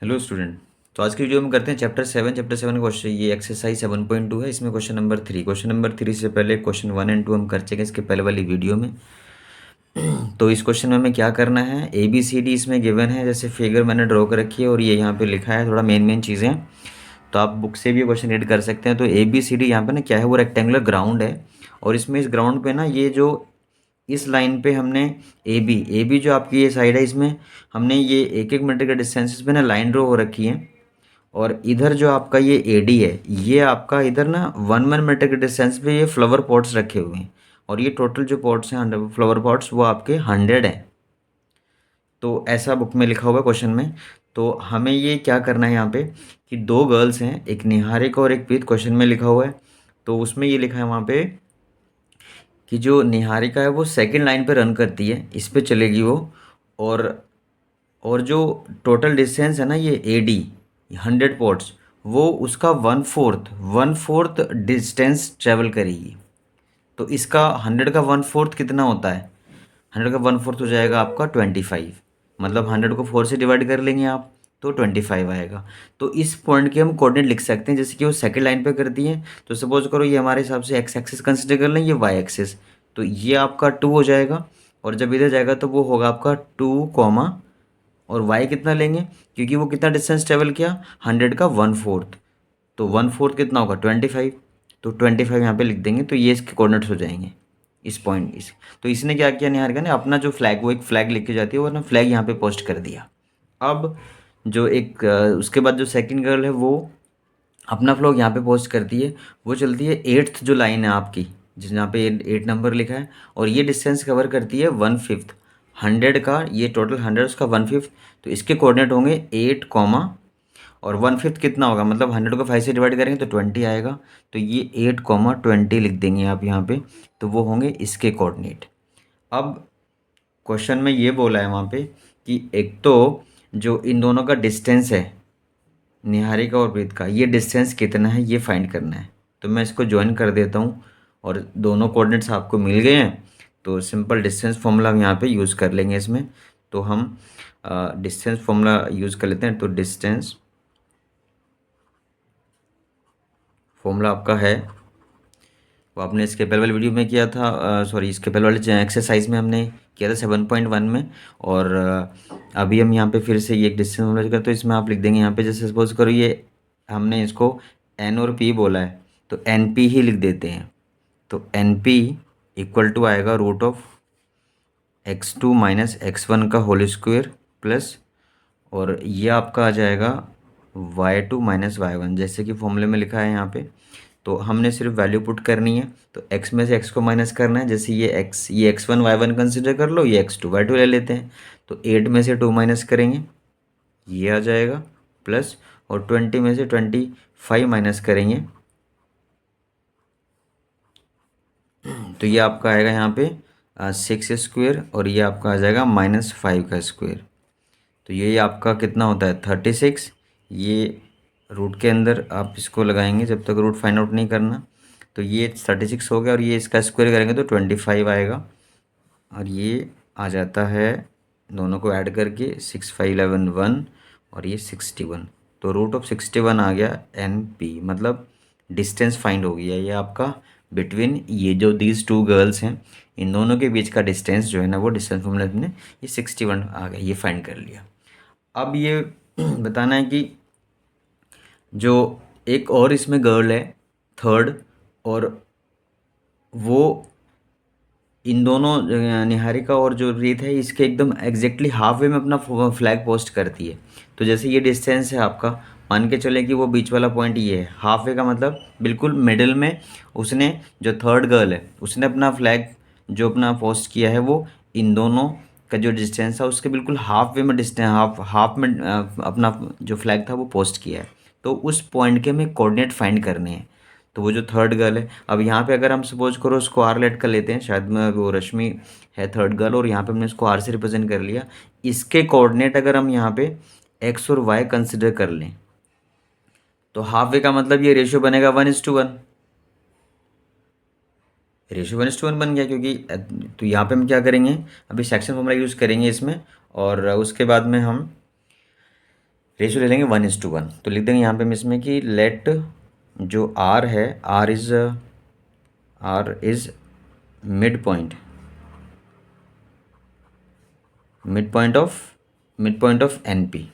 Hello student. तो आज की वीडियो में करते हैं चैप्टर 7 क्वेश्चन। ये एक्सरसाइज 7.2 है। इसमें क्वेश्चन नंबर 3 से पहले क्वेश्चन 1 और 2 हम कर चुके हैं इसके पहले वाली वीडियो में। तो इस क्वेश्चन में हमें क्या करना है, ए बी सी डी इसमें गिवन है, जैसे फिगर मैंने ड्रॉ कर रखी है और ये यहाँ पे लिखा है थोड़ा मेन मेन चीज़ें। तो आप बुक से भी ये क्वेश्चन रीड कर सकते हैं। तो ए बी सी डी यहाँ पे ना क्या है, वो रेक्टेंगुलर ग्राउंड है और इसमें इस ग्राउंड पे ना ये जो इस लाइन पे हमने ए बी जो आपकी ये साइड है, इसमें हमने ये 1-1 मीटर के डिस्टेंसेस पे ना लाइन ड्रॉ हो रखी है। और इधर जो आपका ये ए डी है, ये आपका इधर ना 1-1 मीटर के डिस्टेंस पे ये फ्लावर पॉट्स रखे हुए हैं। और ये टोटल जो पॉट्स हैं 100 फ्लावर पॉट्स, वो आपके 100 हैं। तो ऐसा बुक में लिखा हुआ है क्वेश्चन में। तो हमें ये क्या करना है यहाँ पे कि दो गर्ल्स हैं, एक निहारिका और एक प्रीत, क्वेश्चन में लिखा हुआ है। तो उसमें ये लिखा है वहाँ पे कि जो निहारिका है वो सेकंड लाइन पे रन करती है, इस पे चलेगी वो। और और जो टोटल डिस्टेंस है ना ये ए डी 100 पॉट्स, वो उसका 1/4 डिस्टेंस ट्रेवल करेगी। तो इसका 100 का 1/4 कितना होता है, 100 का 1/4 हो जाएगा आपका 25। मतलब 100 को 4 से डिवाइड कर लेंगे आप, तो 25 आएगा। तो इस पॉइंट के हम कोऑर्डिनेट लिख सकते हैं, जैसे कि वो सेकंड लाइन पे करती हैं। तो सपोज करो ये हमारे हिसाब से एक्स एक्सिस कंसिडर कर लें, ये वाई एक्सिस। तो ये आपका 2 हो जाएगा। और जब इधर जाएगा तो वो होगा आपका 2 कॉमा, और वाई कितना लेंगे, क्योंकि वो कितना डिस्टेंस ट्रेवल किया, 100 का 1/4। तो 1/4 कितना होगा, 25। तो 25 यहाँ पे लिख देंगे, तो ये इसके कोऑर्डिनेट्स हो जाएंगे इस पॉइंट इस। तो इसने क्या किया निहारिका ने, अपना जो फ्लैग, वो एक फ्लैग लिख के जाती है, वो ना फ्लैग यहाँ पे पोस्ट कर दिया। अब जो एक उसके बाद जो सेकंड गर्ल है, वो अपना फ्लॉग यहाँ पे पोस्ट करती है। वो चलती है 8th जो लाइन है आपकी, जिस यहाँ पे 8 नंबर लिखा है, और ये डिस्टेंस कवर करती है 1/5। 100 का ये टोटल 100, उसका 1/5। तो इसके कोऑर्डिनेट होंगे 8 कॉमा, और 1/5 कितना होगा, मतलब 100 को 5 से डिवाइड करेंगे तो 20 आएगा। तो ये 8 कॉमा 20 लिख देंगे आप यहाँ पे। तो वो होंगे इसके कोऑर्डिनेट। अब क्वेश्चन में ये बोला है वहाँ पे कि एक तो जो इन दोनों का डिस्टेंस है, निहारिका और प्रीत का, ये डिस्टेंस कितना है ये फाइंड करना है। तो मैं इसको ज्वाइन कर देता हूँ और दोनों कोऑर्डिनेट्स आपको मिल गए हैं। तो सिंपल डिस्टेंस फॉर्मूला हम यहाँ पे यूज़ कर लेंगे इसमें। तो हम डिस्टेंस फॉर्मूला यूज़ कर लेते हैं। तो डिस्टेंस फॉर्मूला आपका है, वो आपने इसके पहले वाले वीडियो में किया था, सॉरी इसके पहले वाले एक्सरसाइज में हमने किया था 7.1 में। और अभी हम यहाँ पे फिर से ये एक डिस्टेंस फॉर्मूला करते, तो इसमें आप लिख देंगे यहाँ पे, जैसे सपोज करो ये हमने इसको एन और पी बोला है, तो एन पी ही लिख देते हैं। तो एन पी इक्वल टू आएगा √x2 - x1 का होल स्क्वायर प्लस, और ये आपका आ जाएगा y2 - y1, जैसे कि फॉर्मूले में लिखा है यहाँ पे। तो हमने सिर्फ वैल्यू पुट करनी है। तो x में से x को माइनस करना है, जैसे ये x1 y1 कंसिडर कर लो, ये x2 y2 ले लेते हैं। तो 8 में से 2 माइनस करेंगे, ये आ जाएगा प्लस, और 20 में से 25 माइनस करेंगे, तो ये आपका आएगा यहाँ पे 6 स्क्वायर, और ये आपका आ जाएगा -5 का स्क्वायर। तो ये आपका कितना होता है 36। ये रूट के अंदर आप इसको लगाएंगे, जब तक रूट फाइंड आउट नहीं करना। तो ये 36 हो गया, और ये इसका स्क्वायर करेंगे तो 25 आएगा। और ये आ जाता है, दोनों को ऐड करके 6 5 11 1, और ये 61। तो √61 आ गया एन पी, मतलब डिस्टेंस फाइंड हो गया ये आपका बिटवीन ये जो दीज टू गर्ल्स हैं, इन दोनों के बीच का डिस्टेंस जो है ना, वो डिस्टेंस फॉर्मूला ने ये 61 आ गया, ये फाइंड कर लिया। अब ये बताना है कि जो एक और इसमें गर्ल है थर्ड, और वो इन दोनों निहारिका और जो रीत है, इसके एकदम एग्जैक्टली हाफ वे में अपना फ्लैग पोस्ट करती है। तो जैसे ये डिस्टेंस है आपका, मान के चले कि वो बीच वाला पॉइंट ये है, हाफ वे का मतलब बिल्कुल मिडिल में उसने, जो थर्ड गर्ल है उसने अपना फ्लैग जो अपना पोस्ट किया है, वो इन दोनों का जो डिस्टेंस है उसके बिल्कुल हाफ वे में डिस्टेंस, हाफ में अपना जो फ्लैग था वो पोस्ट किया है। तो उस पॉइंट के हमें कोऑर्डिनेट फाइंड करने हैं। तो वो जो थर्ड गर्ल है, अब यहाँ पे अगर हम सपोज करो उसको आर लेट कर लेते हैं, शायद में वो रश्मि है थर्ड गर्ल, और यहाँ पे हमने इसको आर से रिप्रेजेंट कर लिया। इसके कोऑर्डिनेट अगर हम यहाँ पे एक्स और वाई कंसिडर कर लें, तो हाफ वे का मतलब ये रेशियो बनेगा 1:1। रेशियो 1:1 बन गया, क्योंकि तो यहाँ पे हम क्या करेंगे, अभी सेक्शन फॉर्मूला यूज़ करेंगे इसमें, और उसके बाद में हम रेशियो ले लेंगे 1:1। तो लिख देंगे यहाँ पे हम इसमें कि लेट जो आर है, R is mid point of NP.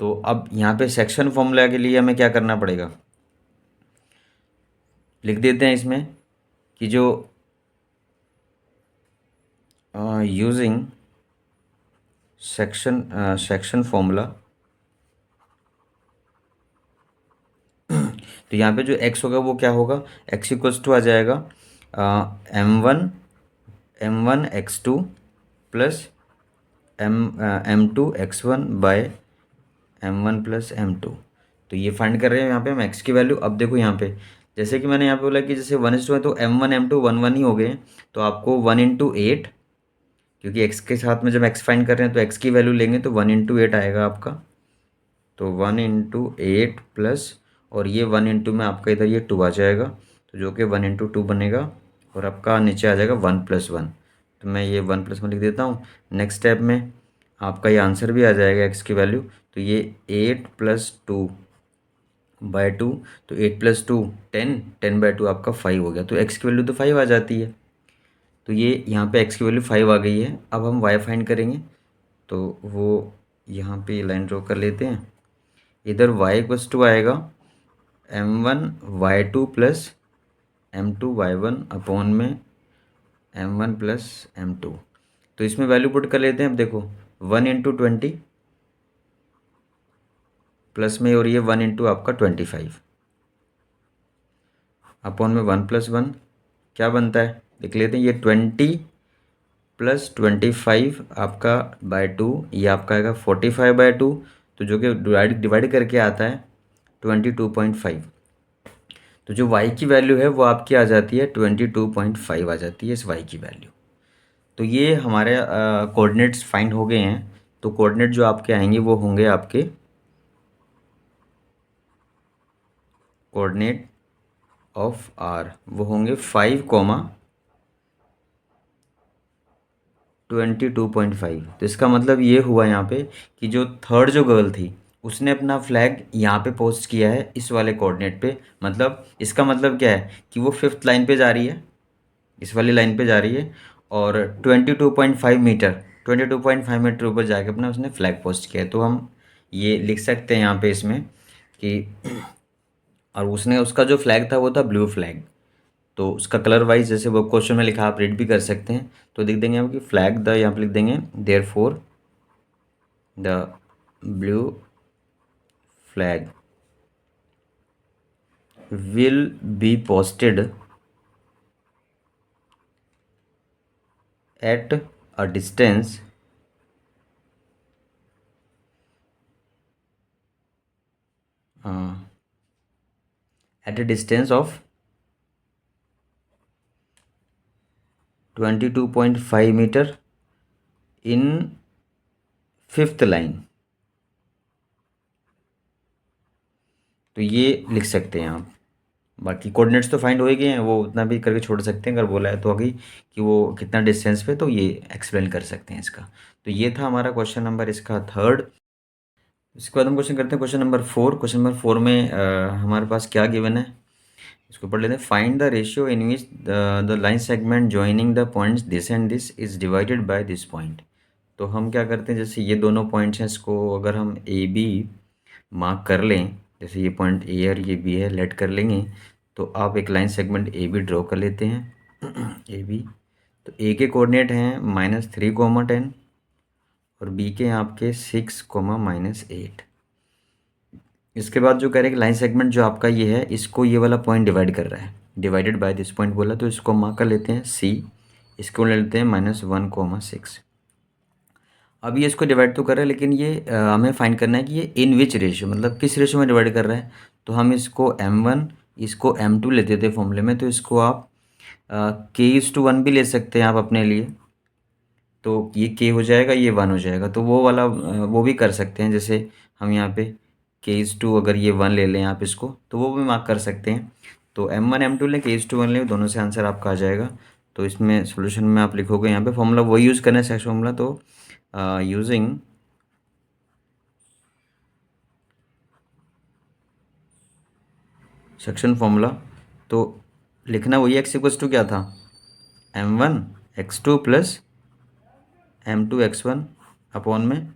तो अब यहाँ पे सेक्शन फॉर्मूला के लिए हमें क्या करना पड़ेगा, लिख देते हैं इसमें कि जो यूजिंग सेक्शन फॉर्मूला, तो यहाँ पे जो x होगा वो क्या होगा, x इक्वल्स टू आ जाएगा m1 x2 plus m2 x1 bye m1 plus m2। तो ये फाइंड कर रहे हैं यहाँ पे हम x की वैल्यू। अब देखो यहाँ पे जैसे कि मैंने यहाँ पे बोला कि जैसे 1:2 है तो m1 m2 1 1 ही हो गए, तो आपको 1 × 8, क्योंकि x के साथ में जब x फाइंड कर रहे हैं तो x की वैल्यू लेंगे तो 1 × 8 आएगा आपका। तो 1 × 8 प्लस, और ये 1 × में आपका इधर ये 2 आ जाएगा, तो जो कि 1 × 2 बनेगा, और आपका नीचे आ जाएगा 1+1। तो मैं ये 1+1 लिख देता हूँ। नेक्स्ट स्टेप में आपका ये आंसर भी आ जाएगा x की वैल्यू। तो ये 8+2/2, तो 8+2 10, 10/2 आपका 5 हो गया। तो x की वैल्यू तो 5 आ जाती है। तो ये यहाँ पे x की वैल्यू 5 आ गई है। अब हम y फाइंड करेंगे, तो वो यहाँ पे लाइन ड्रॉ कर लेते हैं। इधर y इक्वल्स टू आएगा m1y2 प्लस m2y1 अपॉन में m1 प्लस m2। तो इसमें वैल्यू पुट कर लेते हैं। अब देखो 1 × 20 प्लस में, और ये 1 × आपका 25 अपॉन में 1+1 क्या बनता है देख लेते हैं। ये 20 + 25 आपका बाय 2, ये आपका आएगा 45/2, तो जो कि डिवाइड करके आता है 22.5। तो जो y की वैल्यू है वो आपकी आ जाती है 22.5 आ जाती है इस y की वैल्यू। तो ये हमारे कोऑर्डिनेट्स फाइंड हो गए हैं। तो कोऑर्डिनेट जो आपके आएंगे वो होंगे आपके कोऑर्डिनेट ऑफ r, वो होंगे 5,22.5। तो इसका मतलब ये हुआ यहाँ पे कि जो थर्ड जो गर्ल थी उसने अपना फ्लैग यहाँ पे पोस्ट किया है इस वाले कोऑर्डिनेट पे। मतलब इसका मतलब क्या है कि वो 5th लाइन पे जा रही है, इस वाली लाइन पे जा रही है, और 22.5 मीटर ऊपर जाके अपना उसने फ्लैग पोस्ट किया है। तो हम ये लिख सकते हैं यहाँ पे इसमें कि और उसने उसका जो फ्लैग था वो था ब्लू फ्लैग। तो उसका कलर वाइज जैसे वो क्वेश्चन में लिखा, आप रीड भी कर सकते हैं। तो लिख देंगे हम कि फ्लैग द, यहाँ पे लिख देंगे therefore the blue flag will be posted at a distance of 22.5 metre in 5th line. तो ये लिख सकते हैं आप। बाकी कोऑर्डिनेट्स तो फाइंड हो ही गए हैं, वो उतना भी करके छोड़ सकते हैं। अगर बोला है तो अभी कि वो कितना डिस्टेंस पे, तो ये एक्सप्लेन कर सकते हैं इसका। तो ये था हमारा क्वेश्चन नंबर इसका थर्ड। इसके बाद हम क्वेश्चन करते हैं क्वेश्चन नंबर 4। क्वेश्चन नंबर 4 में हमारे पास क्या गिवन है इसको पढ़ लेते हैं। Find the ratio in which the line segment joining the points this and this is divided by this point. तो हम क्या करते हैं, जैसे ये दोनों पॉइंट्स हैं, इसको अगर हम ए बी मार्क कर लें, जैसे ये पॉइंट ए और ये बी है, लेट कर लेंगे, तो आप एक line segment A B draw कर लेते हैं ए बी। तो ए के कोऑर्डिनेट हैं -3, 10, और बी के हैं आपके 6, -8। इसके बाद जो कह रहे हैं कि लाइन सेगमेंट जो आपका ये है, इसको ये वाला पॉइंट डिवाइड कर रहा है, डिवाइडेड बाय दिस पॉइंट बोला, तो इसको मार्क कर लेते हैं सी। इसको ले लेते हैं -1, 6। अब ये इसको डिवाइड तो कर रहा है, लेकिन ये हमें फाइंड करना है कि ये इन विच रेशियो, मतलब किस रेशियो में डिवाइड कर रहा है। तो हम इसको m1 इसको m2 लेते थे फॉर्मूले में, तो इसको आप k:1 भी ले सकते हैं आप अपने लिए। तो ये k हो जाएगा, ये 1 हो जाएगा। तो वो वाला वो भी कर सकते हैं, जैसे हम यहाँ पे k:2 अगर ये 1 ले लें आप इसको, तो वो भी मार्क कर सकते हैं। तो m1 m2 लें, k:1 लें, दोनों से आंसर आपका आ जाएगा। तो इसमें सोल्यूशन में आप लिखोगे यहाँ पे फॉर्मूला वही यूज़ करना है सेक्शन फॉर्मूला। तो यूजिंग सेक्शन फॉर्मूला तो लिखना वही एक्स इक्वल्स टू क्या था, m1 x2 plus m2 x1 upon में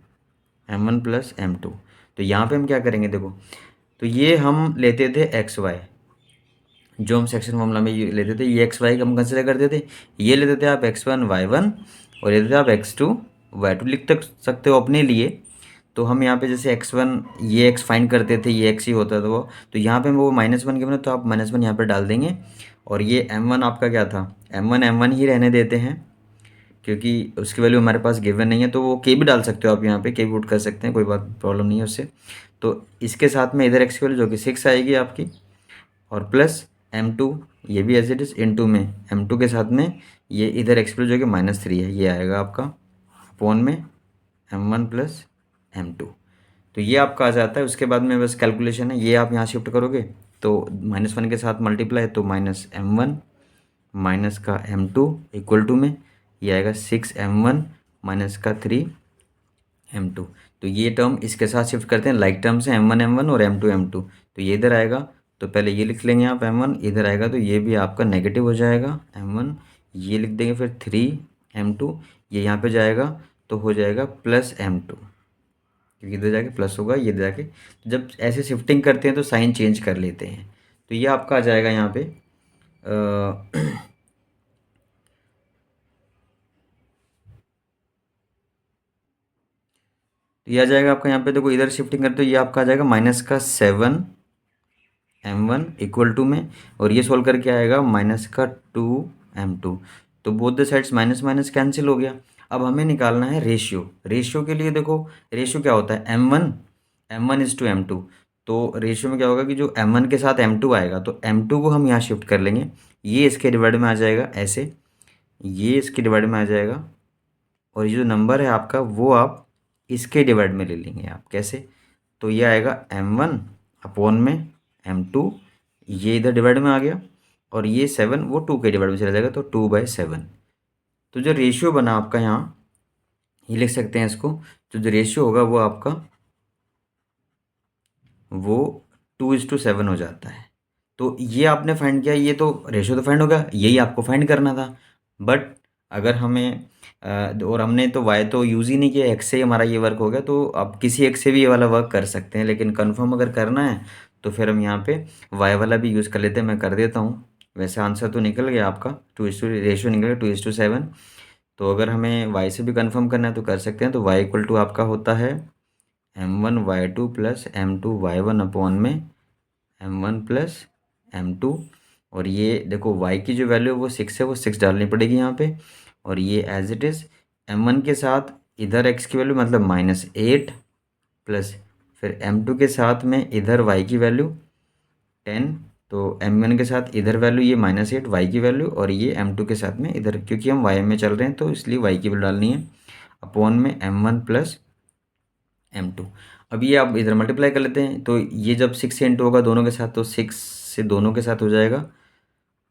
m1 प्लस m2। तो यहाँ पे हम क्या करेंगे, देखो तो ये हम लेते थे एक्स वाई, जो हम सेक्शन फॉर्मूला में ये लेते थे, ये एक्स वाई का हम कंसिडर करते थे, ये लेते थे आप x1 y1 और लेते थे आप x2 y2 लिख तक सकते हो अपने लिए। तो हम यहाँ पे जैसे x1 ये x फाइंड करते थे, ये x ही होता था वो, तो यहाँ पे हम वो -1 के बना, तो आप -1 यहाँ पर डाल देंगे। और ये m1 आपका क्या था, m1 ही रहने देते हैं क्योंकि उसकी वैल्यू हमारे पास गिवन नहीं है, तो वो के भी डाल सकते हो आप, यहाँ पे के भी पुट कर सकते हैं, कोई बात प्रॉब्लम नहीं है उससे। तो इसके साथ में इधर एक्स की वैल्यू जो कि 6 आएगी आपकी, और प्लस m2 ये भी as it is into में m2 के साथ में ये इधर एक्स की वैल्यू जो कि -3 है, ये आएगा आपका अपॉन में m1 प्लस m2। तो ये आपका आ जाता है। उसके बाद में बस कैलकुलेशन है, ये आप यहाँ शिफ्ट करोगे तो -1 के साथ मल्टीप्लाई, तो -m1 माइनस का m2 इक्वल टू में ये आएगा 6m1 माइनस का 3m2। तो ये टर्म इसके साथ शिफ्ट करते हैं, लाइक टर्म से m1 और m2 तो ये इधर आएगा, तो पहले ये लिख लेंगे आप m1, इधर आएगा तो ये भी आपका नेगेटिव हो जाएगा m1, ये लिख देंगे, फिर 3m2 ये यहाँ पे जाएगा तो हो जाएगा प्लस m2, क्योंकि इधर जाके प्लस होगा, ये इधर जाके जब ऐसे शिफ्टिंग करते हैं तो साइन चेंज कर लेते हैं। तो ये आपका आ जाएगा यहाँ पे तो ये आ जाएगा आपका, यहाँ पे देखो इधर शिफ्टिंग करते हो ये आपका आ जाएगा -7m1 इक्वल टू में, और ये सोल्व करके आएगा -2m2। तो both the sides minus minus cancel हो गया। अब हमें निकालना है रेशियो। रेशियो के लिए देखो रेशियो क्या होता है, m1 तो रेशियो में क्या होगा कि जो m1 के साथ m2 आएगा तो m2 को हम यहाँ शिफ्ट कर लेंगे, ये इसके डिवाइड में आ जाएगा ऐसे, ये इसके डिवाइड में आ जाएगा, और ये जो नंबर है आपका वो आप इसके डिवाइड में ले लेंगे आप, कैसे, तो ये आएगा m1 अपॉन में m2, ये इधर डिवाइड में आ गया, और ये 7 वो 2 के डिवाइड में चला जाएगा, तो 2/7। तो जो रेशियो बना आपका यहाँ, ये लिख सकते हैं इसको, जो रेशियो होगा वो आपका वो 2:7 हो जाता है। तो ये आपने फाइंड किया, ये तो रेशियो तो फाइंड होगा, यही आपको फाइंड करना था। बट अगर हमें और हमने तो वाई तो यूज़ ही नहीं किया, एक्स से ही हमारा ये वर्क हो गया, तो आप किसी एक से भी ये वाला वर्क कर सकते हैं, लेकिन कंफर्म अगर करना है तो फिर हम यहाँ पे वाई वाला भी यूज़ कर लेते हैं। मैं कर देता हूँ। वैसे आंसर तो निकल गया आपका, रेशियो निकल गया 2:7। तो अगर हमें वाई से भी कंफर्म करना है तो कर सकते हैं। तो वाई इक्वल टू आपका होता है m1y2 प्लस m2y1 अपॉन में m1 प्लस m2। और ये देखो y की जो वैल्यू है वो 6 है, वो 6 डालनी पड़ेगी यहाँ पे, और ये एज इट इज़ m1 के साथ इधर x की वैल्यू मतलब -8 प्लस फिर m2 के साथ में इधर y की वैल्यू 10, तो m1 के साथ इधर वैल्यू ये -8 y की वैल्यू, और ये m2 के साथ में इधर, क्योंकि हम y में चल रहे हैं तो इसलिए y की वैल्यू डालनी है अपॉन में m1 प्लस m2। अब ये आप इधर मल्टीप्लाई कर लेते हैं, तो ये जब 6 से इंटू होगा दोनों के साथ तो 6 से दोनों के साथ हो जाएगा,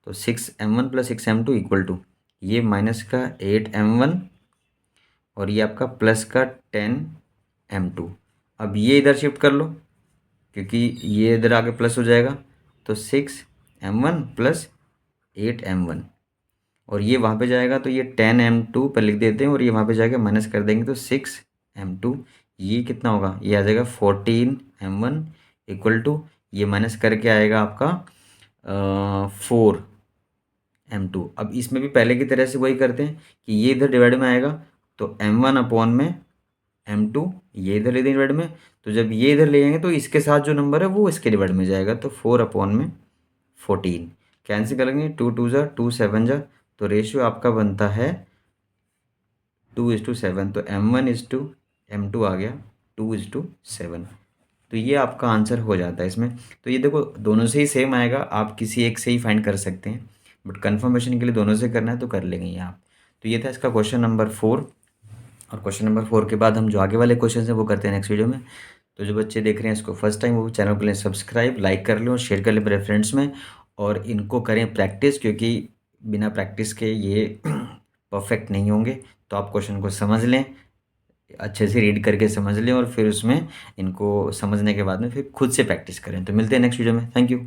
तो 6m1 plus 6m2 equal to ये माइनस का 8m1 और ये आपका प्लस का 10m2। अब ये इधर शिफ्ट कर लो क्योंकि ये इधर आके प्लस हो जाएगा, तो 6m1 प्लस 8m1, और ये वहाँ पे जाएगा तो ये 10m2 पर लिख देते हैं, और ये वहाँ पे जाके माइनस कर देंगे तो 6m2, ये कितना होगा, ये आ जाएगा 14m1 इक्वल टू ये माइनस करके आएगा आपका 4m2। अब इसमें भी पहले की तरह से वही करते हैं कि ये इधर डिवाइड में आएगा तो m1 अपॉन में m2, ये इधर ले देंगे डिवाइड में, तो जब ये इधर ले जाएंगे तो इसके साथ जो नंबर है वो इसके डिवाइड में जाएगा, तो 4 अपॉन में 14 कैंसिल करेंगे, 2 2 जा 2 7 जा, तो रेशियो आपका बनता है 2:7। तो m1:m2 आ गया 2:7। तो ये आपका आंसर हो जाता है इसमें। तो ये देखो दोनों से ही सेम आएगा, आप किसी एक से ही फाइंड कर सकते हैं, बट कंफर्मेशन के लिए दोनों से करना है तो कर लेंगे ये आप। तो ये था इसका क्वेश्चन नंबर 4, और क्वेश्चन नंबर 4 के बाद हम जो आगे वाले क्वेश्चन हैं वो करते हैं नेक्स्ट वीडियो में। तो जो बच्चे देख रहे हैं इसको फर्स्ट टाइम वो चैनल को लें सब्सक्राइब, लाइक कर लें और शेयर कर लें अपने फ्रेंड्स में, और इनको करें प्रैक्टिस, क्योंकि बिना प्रैक्टिस के ये परफेक्ट नहीं होंगे। तो आप क्वेश्चन को समझ लें, अच्छे से रीड करके समझ लें, और फिर उसमें इनको समझने के बाद में फिर खुद से प्रैक्टिस करें। तो मिलते हैं नेक्स्ट वीडियो में। Thank you.